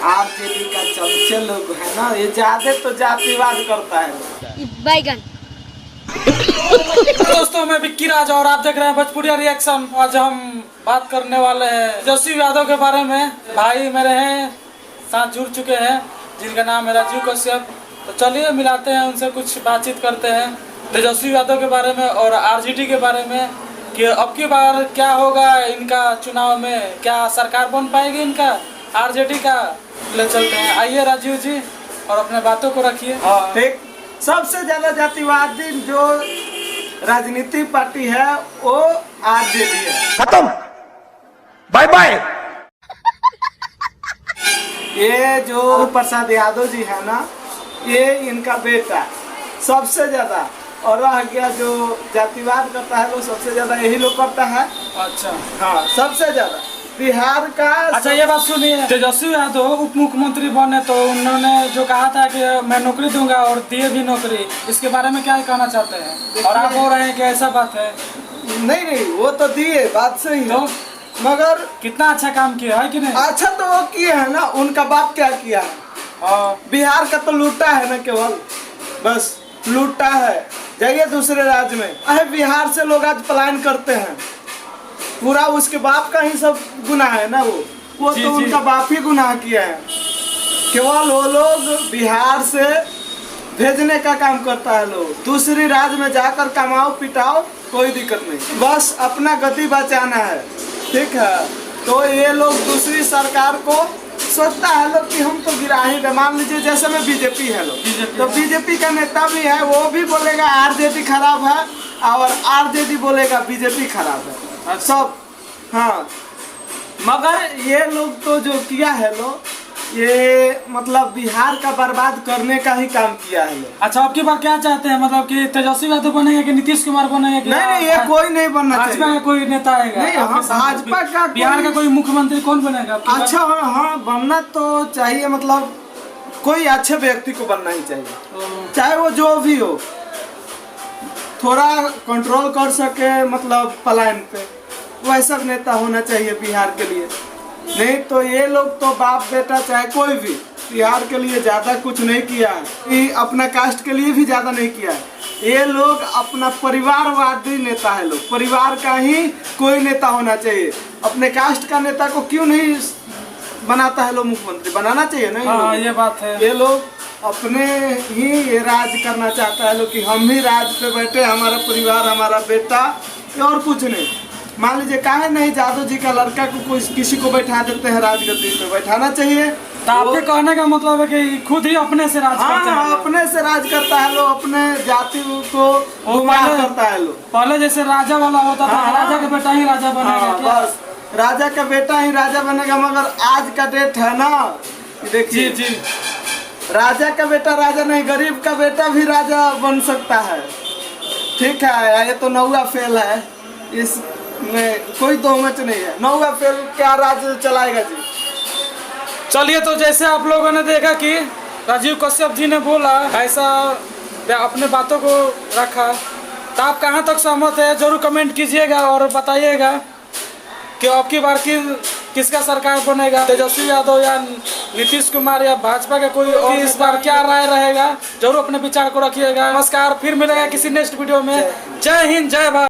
RJD का चमचे लोग है ना, ये ज्यादा तो जातिवाद करता है। बैगन। दोस्तों, मैं विक्की राज और आप देख रहे हैं भोजपुरिया रिएक्शन। आज हम बात करने वाले हैं तेजस्वी यादव के बारे में। भाई मेरे हैं साथ जुड़ चुके हैं जिनका नाम है राजीव कश्यप। तो चलिए मिलाते हैं उनसे, कुछ बातचीत करते हैं तेजस्वी यादव के बारे में और आरजेडी के बारे में कि अब की बार क्या होगा इनका चुनाव में, क्या सरकार बन पाएगी इनका आरजेडी का। ले चलते हैं, आइए राजीव जी और अपने बातों को रखिए। ठीक, सबसे ज्यादा जातिवादी जो राजनीतिक पार्टी है वो आरजेडी है। खत्म, बाय बाय। ये जो प्रसाद यादव जी है ना, ये इनका बेटा सबसे ज्यादा, और रह गया जो जातिवाद करता है वो सबसे ज्यादा यही लोग करता है। अच्छा, हाँ, सबसे ज्यादा बिहार का। अच्छा ये बात सुनिए, तेजस्वी यादव उप मुख्यमंत्री बने तो उन्होंने जो कहा था कि मैं नौकरी दूंगा और दिए भी नौकरी, इसके बारे में क्या कहना चाहते हैं? और आप बोल रहे हैं कि ऐसा बात है। नहीं, वो तो दिए, बात सही है, तो मगर कितना अच्छा काम किया है कि नहीं? अच्छा तो वो किए है ना, उनका बाप क्या किया है? बिहार का तो लूटा है ना, केवल बस लूटा है। जाइए दूसरे राज्य में, अरे बिहार से लोग आज पलायन करते हैं, पूरा उसके बाप का ही सब गुनाह है ना। वो जी, तो जी। उनका बाप ही गुनाह किया है। केवल वो लोग बिहार से भेजने का काम करता है, लोग दूसरी राज्य में जाकर कमाओ पिटाओ, कोई दिक्कत नहीं, बस अपना गति बचाना है। ठीक है, तो ये लोग दूसरी सरकार को सोचता है लोग कि हम तो गिरा ही गए। मान लीजिए जैसे में बीजेपी है लोग, तो बीजेपी का नेता भी है, वो भी बोलेगा आरजेडी खराब है और आरजेडी बोलेगा बीजेपी खराब है, सब। हाँ, मगर ये लोग तो जो किया है लोग, ये मतलब बिहार का बर्बाद करने का ही काम किया है लोग। अच्छा, अब की बार क्या चाहते हैं, मतलब कि तेजस्वी यादव बनेगा कि नीतीश कुमार बनेगा कि नहीं, ये कोई नहीं बनना चाहिए। भाजपा का कोई नेता आएगा? नहीं, हाँ, भाजपा का बिहार का कोई मुख्यमंत्री कौन बनेगा? अच्छा, हाँ, बनना तो चाहिए, मतलब कोई अच्छे व्यक्ति को बनना ही चाहिए, चाहे वो जो भी हो, थोड़ा कंट्रोल कर सके मतलब पलायन पे, वैसा नेता होना चाहिए बिहार के लिए। नहीं तो ये लोग तो बाप बेटा चाहे कोई भी बिहार के लिए ज्यादा कुछ नहीं किया है, अपना कास्ट के लिए भी ज्यादा नहीं किया है। ये लोग अपना परिवारवादी नेता है, लोग परिवार का ही कोई नेता होना चाहिए। अपने कास्ट का नेता को क्यों नहीं बनाता है लोग मुख्यमंत्री? बनाना चाहिए ना। हाँ, ये बात है। ये लोग अपने ही ये राज करना चाहता है लोग कि हम ही राज पे बैठे, हमारा परिवार, हमारा बेटा, और कुछ नहीं। मान लीजिए काहे नहीं यादव जी का लड़का को कोई किसी को बैठा देते हैं राजगद्दी पे, बैठाना चाहिए। तो आपके कहने का मतलब है कि खुद ही अपने से राज करते हैं? हाँ, अपने से राज करता है लोग, अपने जाति को गुमराह करता है लोग। पहले जैसे राजा वाला होता था, राजा का बेटा ही राजा बनेगा क्या? बस राजा का बेटा ही राजा बनेगा, मगर आज का डेट है ना, देखिए जी, राजा का बेटा राजा नहीं, गरीब का बेटा भी राजा बन सकता है। ठीक है, ये तो नौवा फेल है, इसमें कोई दो मच नहीं है। नौवा फेल क्या राज्य चलाएगा जी? चलिए, तो जैसे आप लोगों ने देखा कि राजीव कश्यप जी ने बोला, ऐसा अपने बातों को रखा, तो आप कहाँ तक सहमत है जरूर कमेंट कीजिएगा और बताइएगा कि अब की बार किसका सरकार बनेगा, तेजस्वी यादव या नीतीश कुमार या भाजपा का कोई, और इस बार क्या राय रहेगा जरूर अपने विचार को रखिएगा। नमस्कार, फिर मिलेगा किसी नेक्स्ट वीडियो में। जय हिंद, जय भारत।